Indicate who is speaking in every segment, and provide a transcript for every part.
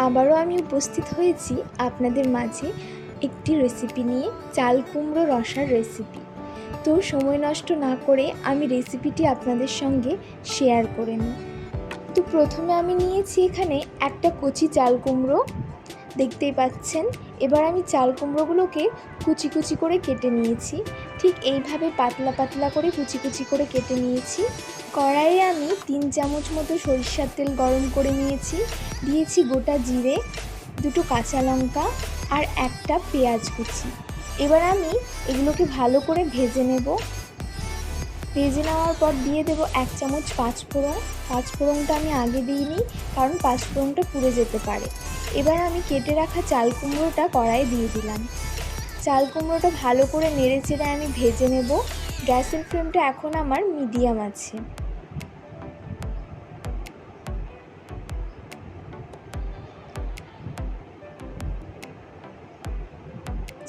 Speaker 1: আবারও আমি উপস্থিত হয়েছি আপনাদের মাঝে একটি রেসিপি নিয়ে, চাল কুমড়ো রসার রেসিপি। তো সময় নষ্ট না করে আমি রেসিপিটি আপনাদের সঙ্গে শেয়ার করে নিই। তো প্রথমে আমি নিয়েছি এখানে একটা কচি চাল কুমড়ো, দেখতেই পাচ্ছেন। এবার আমি চাল কুমড়োগুলোকে কুচি কুচি করে কেটে নিয়েছি, ঠিক এইভাবে পাতলা পাতলা করে কুচি কুচি করে কেটে নিয়েছি। কড়াইয়ে আমি 3 চামচ মতো সরিষার তেল গরম করে নিয়েছি, দিয়েছি গোটা জিরে, 2টো কাঁচা লঙ্কা আর একটা পেঁয়াজ কুচি। এবার আমি এগুলোকে ভালো করে ভেজে নেব। ভেজে নেওয়ার পর দিয়ে দেব 1 চামচ পাঁচফোড়ন। পাঁচফোড়নটা আমি আগে দিইনি, কারণ পাঁচফোড়নটা পুড়ে যেতে পারে। এবার আমি কেটে রাখা চাল কুমড়োটা কড়াইয়ে দিয়ে দিলাম। চাল কুমড়োটা ভালো করে নেড়ে চেড়ে আমি ভেজে নেব। গ্যাসের ফ্লেমটা এখন আমার মিডিয়াম আছে।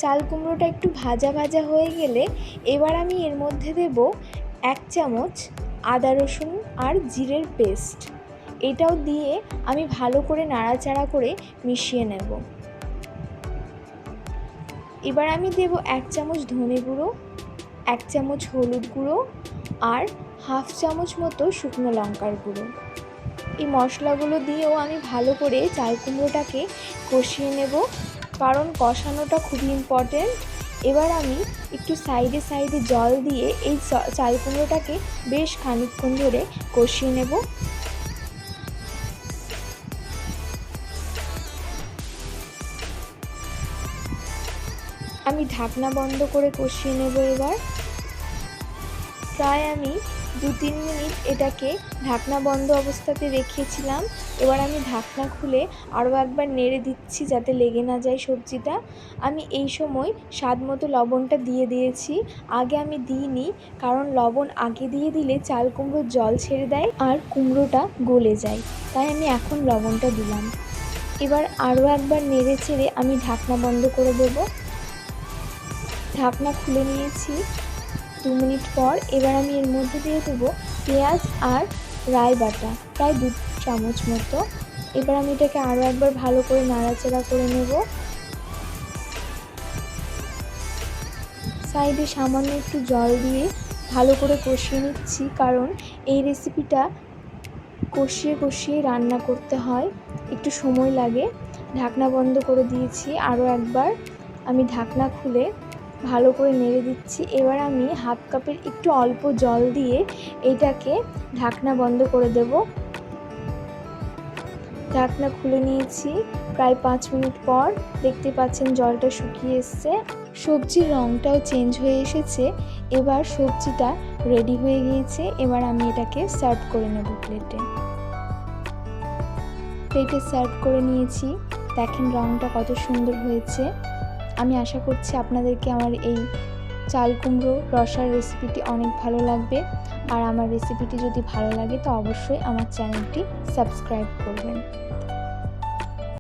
Speaker 1: চাল কুমড়োটা একটু ভাজা ভাজা হয়ে গেলে এবার আমি এর মধ্যে দেব 1 চামচ আদা রসুন আর জিরের পেস্ট। এটাও দিয়ে আমি ভালো করে নাড়াচাড়া করে মিশিয়ে নেব। এবার আমি দেব 1 চামচ ধনে গুঁড়ো, 1 চামচ হলুদ গুঁড়ো আর হাফ চামচ মতো শুকনো লঙ্কার গুঁড়ো। এই মশলাগুলো দিয়েও আমি ভালো করে চাল কুমড়োটাকে কষিয়ে নেব, কারণ কষানোটা খুবই ইম্পর্টেন্ট। এবার আমি একটু সাইডে সাইডে জল দিয়ে এই চাল কুমড়োটাকে বেশ খানিকক্ষণ ধরে কষিয়ে নেব। আমি ঢাকনা বন্ধ করে কষিয়ে নেব। এবার প্রায় আমি 2-3 মিনিট এটাকে ঢাকনা বন্ধ অবস্থাতে রেখেছিলাম। এবার আমি ঢাকনা খুলে আরও একবার নেড়ে দিচ্ছি যাতে লেগে না যায় সবজিটা। আমি এই সময় স্বাদ মতো লবণটা দিয়ে দিয়েছি, আগে আমি দিইনি, কারণ লবণ আগে দিয়ে দিলে চাল কুমড়োর জল ছেড়ে দেয় আর কুমড়োটা গলে যায়, তাই আমি এখন লবণটা দিলাম। এবার আরও একবার নেড়ে চেড়ে আমি ঢাকনা বন্ধ করে দেব। ঢাকনা খুলে নিয়েছি 2 মিনিট পর। এবার আমি এর মধ্যে দিয়ে দেবো পেঁয়াজ আর রাই বাটা, প্রায় 2 চামচ মতো। এবার আমি এটাকে আরও একবার ভালো করে নাড়াচাড়া করে নেব। সাইডে সামান্য একটু জল দিয়ে ভালো করে কষিয়ে নিচ্ছি, কারণ এই রেসিপিটা কষিয়ে কষিয়ে রান্না করতে হয়, একটু সময় লাগে। ঢাকনা বন্ধ করে দিয়েছি। আরও একবার আমি ঢাকনা খুলে ভালো করে নেড়ে দিচ্ছি। এবার আমি হাফ কাপের একটু অল্প জল দিয়ে এটাকে ঢাকনা বন্ধ করে দেব। ঢাকনা খুলে নিয়েছি প্রায় 5 মিনিট পর। দেখতে পাচ্ছেন জলটা শুকিয়ে এসছে, সবজির রঙটাও চেঞ্জ হয়ে এসেছে। এবার সবজিটা রেডি হয়ে গিয়েছে। এবার আমি এটাকে সার্ভ করে নেব প্লেটে। সার্ভ করে নিয়েছি। দেখেন রঙটা কত সুন্দর হয়েছে। আমি আশা করছি আপনাদেরকে আমার এই চাল কুমড়ো রসার রেসিপিটি অনেক ভালো লাগবে। আর আমার রেসিপিটি যদি ভালো লাগে তো অবশ্যই আমার চ্যানেলটি সাবস্ক্রাইব করবেন।